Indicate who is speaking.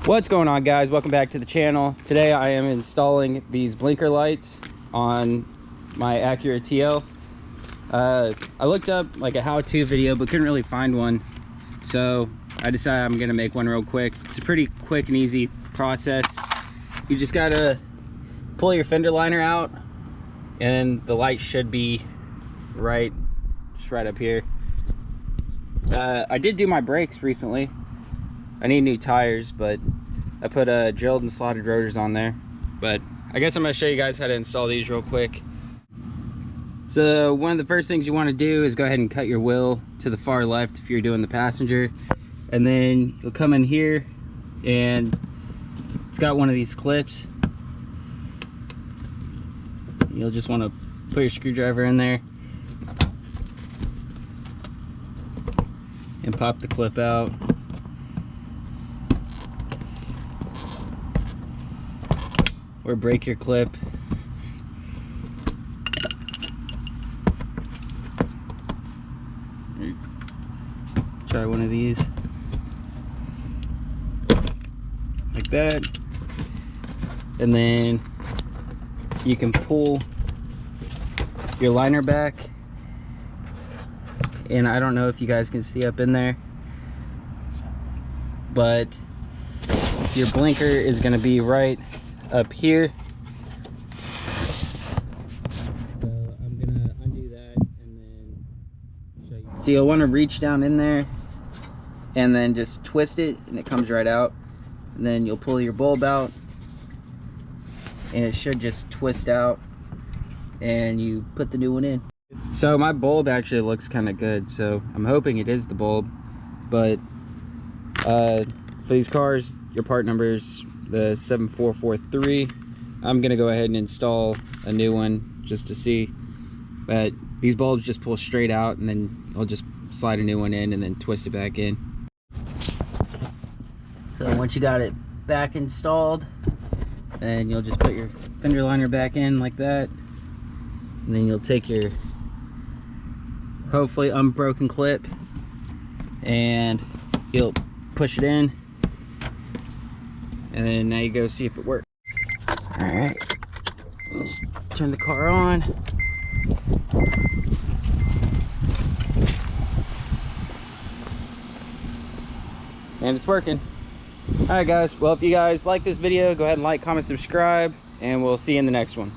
Speaker 1: What's going on, guys? Welcome back to the channel. Today I am installing these blinker lights on my Acura TL. I looked up like a how-to video but couldn't really find one, so I decided I'm gonna make one real quick. It's a pretty quick and easy process. You just gotta pull your fender liner out and the light should be just right up here. I did do my brakes recently. I need new tires, but I put drilled and slotted rotors on there. But I guess I'm gonna show you guys how to install these real quick. So one of the first things you want to do is go ahead and cut your wheel to the far left if you're doing the passenger, and then you'll come in here and it's got one of these clips. You'll just want to put your screwdriver in there and pop the clip out. Or break your clip. Try one of these. Like that. And then you can pull your liner back. And I don't know if you guys can see up in there, but your blinker is going to be right up here. So I'm gonna undo that and then show you. So you'll want to reach down in there and then just twist it and it comes right out, and then you'll pull your bulb out and it should just twist out and you put the new one in. So my bulb actually looks kind of good, so I'm hoping it is the bulb, but for these cars your part number's the 7443. I'm gonna go ahead and install a new one just to see, but these bulbs just pull straight out and then I'll just slide a new one in and then twist it back in. So once you got it back installed, then you'll just put your fender liner back in like that, and then you'll take your hopefully unbroken clip and you'll push it in, and then now you go see if it works. All right, turn the car on. And it's working. All right, guys. Well, if you guys like this video, go ahead and like, comment, subscribe, and we'll see you in the next one.